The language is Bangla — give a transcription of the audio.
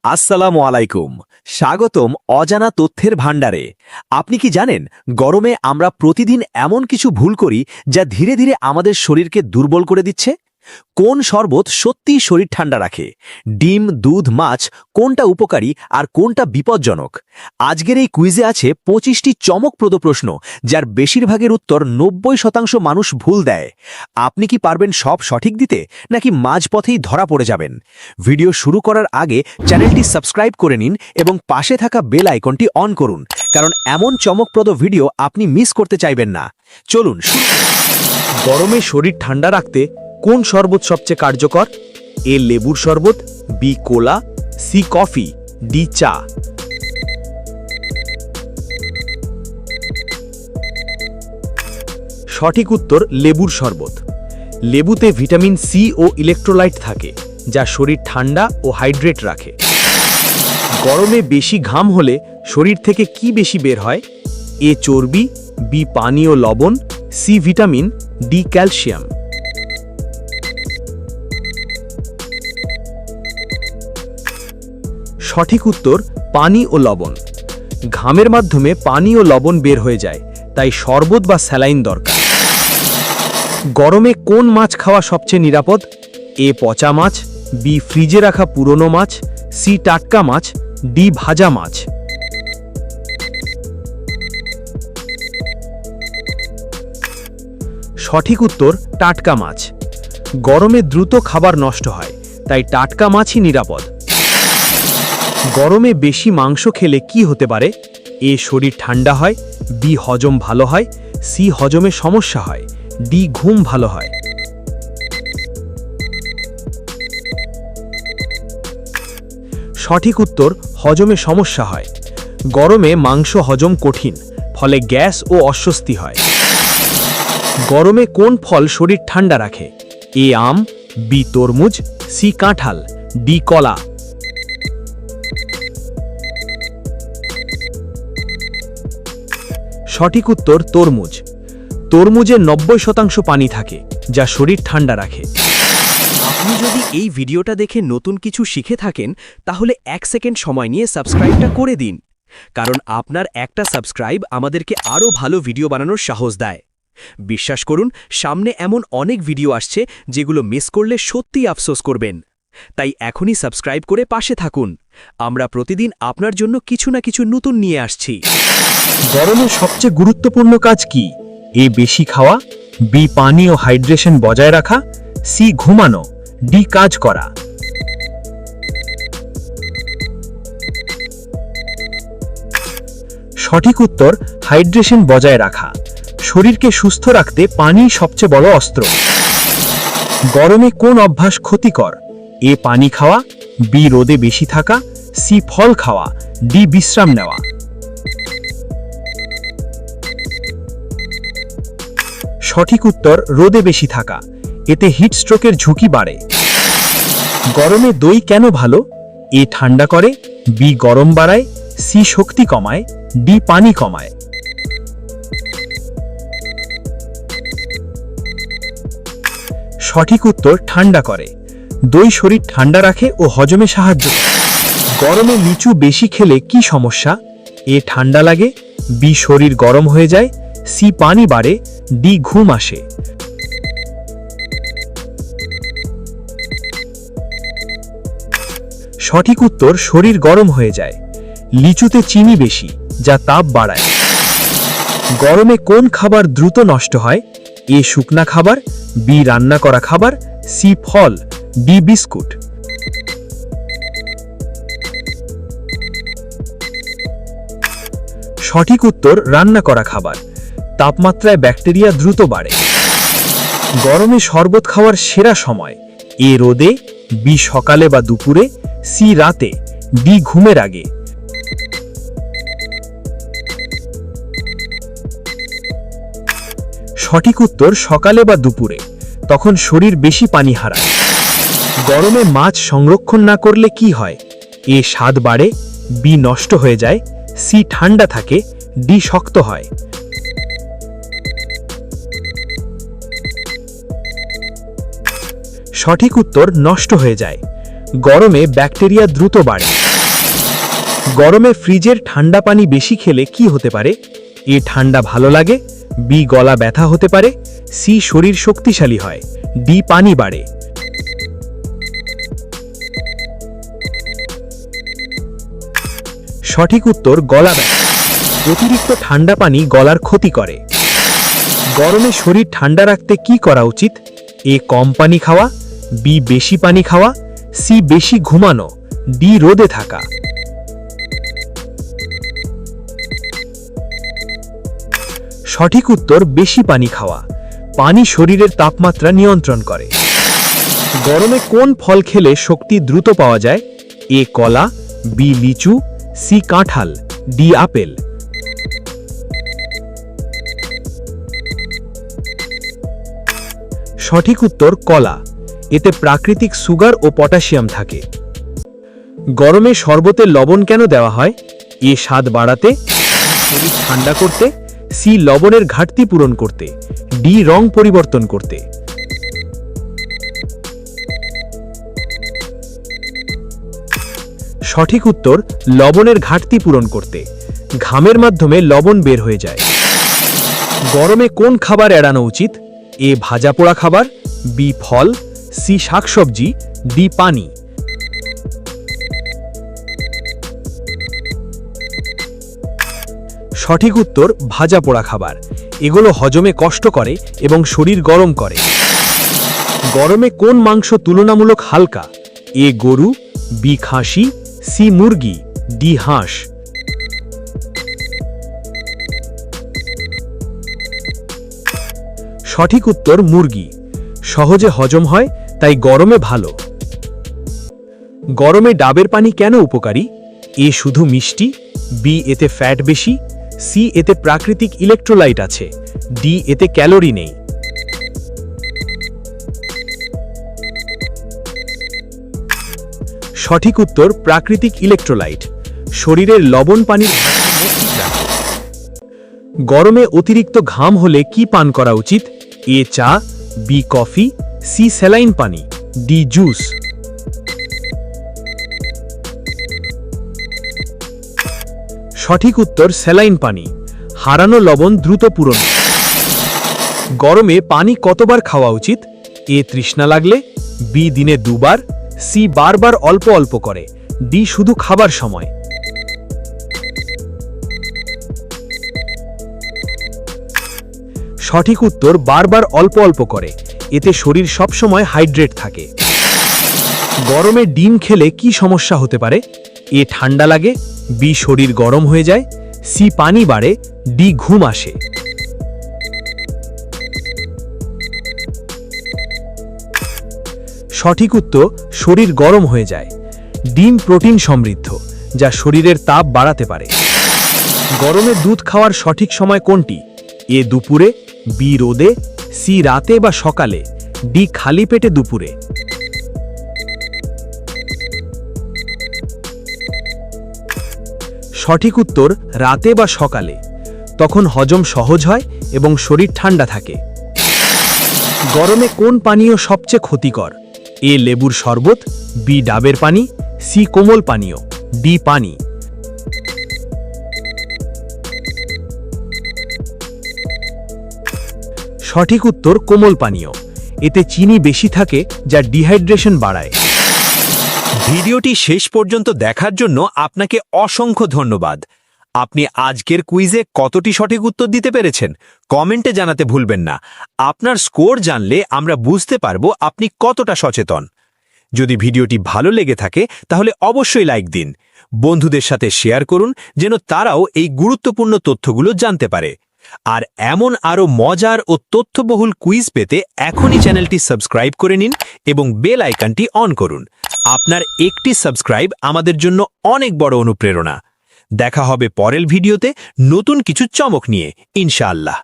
আসসালামু আলাইকুম। স্বাগতম অজানা তথ্যের ভাণ্ডারে। আপনি কি জানেন, গরমে আমরা প্রতিদিন এমন কিছু ভুল করি যা ধীরে ধীরে আমাদের শরীরকে দুর্বল করে দিচ্ছে? কোন শরবত সত্যিই শরীর ঠান্ডা রাখে? ডিম, দুধ, মাছ কোনটা উপকারী আর কোনটা বিপজ্জনক? আজকের এই কুইজে আছে 25টি চমকপ্রদ প্রশ্ন, যার বেশিরভাগের উত্তর 90% মানুষ ভুল দেয়। আপনি কি পারবেন সব সঠিক দিতে, নাকি মাঝপথেই ধরা পড়ে যাবেন? ভিডিও শুরু করার আগে চ্যানেলটি সাবস্ক্রাইব করে নিন এবং পাশে থাকা বেল আইকনটি অন করুন, কারণ এমন চমকপ্রদ ভিডিও আপনি মিস করতে চাইবেন না। চলুন শুরু করি। গরমে শরীর ঠান্ডা রাখতে কোন শরবত সবচেয়ে কার্যকর? এ লেবুর শরবত, বি কোলা, সি কফি, ডি চা। সঠিক উত্তর লেবুর শরবত। লেবুতে ভিটামিন সি ও ইলেকট্রোলাইট থাকে, যা শরীর ঠান্ডা ও হাইড্রেট রাখে। গরমে বেশি ঘাম হলে শরীর থেকে কি বেশি বের হয়? এ চর্বি, বি পানি ও লবণ, সি ভিটামিন, ডি ক্যালসিয়াম। সঠিক উত্তর পানি ও লবণ। ঘামের মাধ্যমে পানি ও লবণ বের হয়ে যায়, তাই শরবত বা স্যালাইন দরকার। গরমে কোন মাছ খাওয়া সবচেয়ে নিরাপদ? এ পচা মাছ, বি ফ্রিজে রাখা পুরনো মাছ, সি টাটকা মাছ, ডি ভাজা মাছ। সঠিক উত্তর টাটকা মাছ। গরমে দ্রুত খাবার নষ্ট হয়, তাই টাটকা মাছই নিরাপদ। গরমে বেশি মাংস খেলে কি হতে পারে? এ শরীর ঠান্ডা হয়, বি হজম ভালো হয়, সি হজমে সমস্যা হয়, ডি ঘুম ভালো হয়। সঠিক উত্তর হজমে সমস্যা হয়। গরমে মাংস হজম কঠিন, ফলে গ্যাস ও অস্বস্তি হয়। গরমে কোন ফল শরীর ঠান্ডা রাখে? এ আম, বি তরমুজ, সি কাঁঠাল, ডি কলা। সঠিক উত্তর তরমুজ। তরমুজে 90% পানি থাকে, যা শরীর ঠান্ডা রাখে। আপনি যদি এই ভিডিওটা দেখে নতুন কিছু শিখে থাকেন, তাহলে 1 সেকেন্ড সময় নিয়ে সাবস্ক্রাইবটা করে দিন, কারণ আপনার একটা সাবস্ক্রাইব আমাদেরকে আরও ভালো ভিডিও বানানোর সাহস দেয়। বিশ্বাস করুন, সামনে এমন অনেক ভিডিও আসছে যেগুলো মিস করলে সত্যিই আফসোস করবেন। তাই এখনই সাবস্ক্রাইব করে পাশে থাকুন। আমরা প্রতিদিন আপনার জন্য কিছু না কিছু নতুন নিয়ে আসছি। গরমে সবচেয়ে গুরুত্বপূর্ণ কাজ কি? এ বেশি খাওয়া, বি পানি ও হাইড্রেশন বজায় রাখা, সি ঘুমানো, ডি কাজ করা। সঠিক উত্তর হাইড্রেশন বজায় রাখা। শরীরকে সুস্থ রাখতে পানি সবচেয়ে বড় অস্ত্র। গরমে কোন অভ্যাস ক্ষতিকর? এ পানি খাওয়া, বি রোদে বেশি থাকা, সি ফল খাওয়া, ডি বিশ্রাম নেওয়া। সঠিক উত্তর রোদে বেশি থাকা। এতে হিট স্ট্রোকের ঝুঁকি বাড়ে। গরমে দই কেন ভালো? এ ঠান্ডা করে, বি গরম বাড়ায়, সি শক্তি কমায়, ডি পানি কমায়। সঠিক উত্তর ঠান্ডা করে। দই শরীর ঠান্ডা রাখে ও হজমে সাহায্য করে। গরমে লিচু বেশি খেলে কি সমস্যা? এ ঠান্ডা লাগে, বি শরীর গরম হয়ে যায়, সি পানি বাড়ে, ডি ঘুম আসে। সঠিক উত্তর শরীর গরম হয়ে যায়। লিচুতে চিনি বেশি, যা তাপ বাড়ায়। গরমে কোন খাবার দ্রুত নষ্ট হয়? এ শুকনা খাবার, বি রান্না করা খাবার, সি ফল, ডি বিস্কুট। সঠিক উত্তর রান্না করা খাবার। তাপমাত্রায় ব্যাকটেরিয়া দ্রুত বাড়ে। গরমে শরবত খাওয়ার সেরা সময়? এ রোদে, বি সকালে বা দুপুরে, সি রাতে, ডি ঘুমের আগে। সঠিক উত্তর সকালে বা দুপুরে, তখন শরীর বেশি পানি হারায়। গরমে মাছ সংরক্ষণ না করলে কি হয়? এ স্বাদ বাড়ে, বি নষ্ট হয়ে যায়, সি ঠান্ডা থাকে, ডি শক্ত হয়। সঠিক উত্তর নষ্ট হয়ে যায়। গরমে ব্যাকটেরিয়া দ্রুত বাড়ে। গরমে ফ্রিজের ঠান্ডা পানি বেশি খেলে কি হতে পারে? এ ঠান্ডা ভালো লাগে, বি গলা ব্যথা হতে পারে, সি শরীর শক্তিশালী হয়, ডি পানি বাড়ে। সঠিক উত্তর গলা ব্যথা। অতিরিক্ত ঠান্ডা পানি গলার ক্ষতি করে। গরমে শরীর ঠান্ডা রাখতে কি করা উচিত? এ কম পানি খাওয়া, বি বেশি পানি খাওয়া, সি বেশি ঘুমানো, ডি রোদে থাকা। সঠিক উত্তর বেশি পানি খাওয়া। পানি শরীরের তাপমাত্রা নিয়ন্ত্রণ করে। গরমে কোন ফল খেলে শক্তি দ্রুত পাওয়া যায়? এ কলা, বি লিচু, সি কাঁঠাল, ডি আপেল। সঠিক উত্তর কলা। এতে প্রাকৃতিক সুগার ও পটাশিয়াম থাকে। গরমে শরবতে লবণ কেন দেওয়া হয়? এ স্বাদ বাড়াতে, শরীর ঠান্ডা করতে, সি লবণের ঘাটতি পূরণ করতে, ডি রং পরিবর্তন করতে। সঠিক উত্তর লবণের ঘাটতি পূরণ করতে। ঘামের মাধ্যমে লবণ বের হয়ে যায়। গরমে কোন খাবার এড়ানো উচিত? এ ভাজা পোড়া খাবার, বি ফল, সি শাকসবজি, ডি পানি। সঠিক উত্তর ভাজা পোড়া খাবার। এগুলো হজমে কষ্ট করে এবং শরীর গরম করে। গরমে কোন মাংস তুলনামূলক হালকা? এ গরু, বি খাসি, সি মুরগি, ডি হাঁস। সঠিক উত্তর মুরগি। সহজে হজম হয়, তাই গরমে ভালো। গরমে ডাবের পানি কেন উপকারী? এ শুধু মিষ্টি, বি এতে ফ্যাট বেশি, সি এতে প্রাকৃতিক ইলেকট্রোলাইট আছে, ডি এতে ক্যালোরি নেই। সঠিক উত্তর প্রাকৃতিক ইলেকট্রোলাইট। শরীরের লবণ পানির ভারসাম্য ঠিক রাখে। গরমে অতিরিক্ত ঘাম হলে কি পান করা উচিত? এ চা, বি কফি, সি স্যালাইন পানি, ডি জুস। সঠিক উত্তর স্যালাইন পানি। হারানো লবণ দ্রুত পূরণ। গরমে পানি কতবার খাওয়া উচিত? এ তৃষ্ণা লাগলে, বি দিনে দুবার, সি বারবার অল্প অল্প করে, ডি শুধু খাবার সময়। সঠিক উত্তর বারবার অল্প অল্প করে। এতে শরীর সবসময় হাইড্রেট থাকে। গরমে ডিম খেলে কি সমস্যা হতে পারে? এ ঠান্ডা লাগে, বি শরীর গরম হয়ে যায়, সি পানি বাড়ে, ডি ঘুম আসে। সঠিক উত্তর শরীর গরম হয়ে যায়। ডিম প্রোটিন সমৃদ্ধ, যা শরীরের তাপ বাড়াতে পারে। গরমে দুধ খাওয়ার সঠিক সময় কোনটি? এ দুপুরে, বি রোদে, সি রাতে বা সকালে, ডি খালি পেটে দুপুরে। সঠিক উত্তর রাতে বা সকালে। তখন হজম সহজ হয় এবং শরীর ঠান্ডা থাকে। গরমে কোন পানীয় সবচেয়ে ক্ষতিকর? এ লেবুর শরবত, বি ডাবের পানি, সি কোমল পানীয়, ডি পানি। সঠিক উত্তর কোমল পানীয়। এতে চিনি বেশি থাকে, যা ডিহাইড্রেশন বাড়ায়। ভিডিওটি শেষ পর্যন্ত দেখার জন্য আপনাকে অসংখ্য ধন্যবাদ। আপনি আজকের কুইজে কতটি সঠিক উত্তর দিতে পেরেছেন কমেন্টে জানাতে ভুলবেন না। আপনার স্কোর জানলে আমরা বুঝতে পারবো আপনি কতটা সচেতন। যদি ভিডিওটি ভালো লেগে থাকে তাহলে অবশ্যই লাইক দিন, বন্ধুদের সাথে শেয়ার করুন যেন তারাও এই গুরুত্বপূর্ণ তথ্যগুলো জানতে পারে। আর এমন আরও মজার ও তথ্যবহুল কুইজ পেতে এখনই চ্যানেলটি সাবস্ক্রাইব করে নিন এবং বেল আইকনটি অন করুন। আপনার একটি সাবস্ক্রাইব আমাদের জন্য অনেক বড় অনুপ্রেরণা। দেখা হবে পরের ভিডিওতে নতুন কিছু চমক নিয়ে, ইনশাআল্লাহ।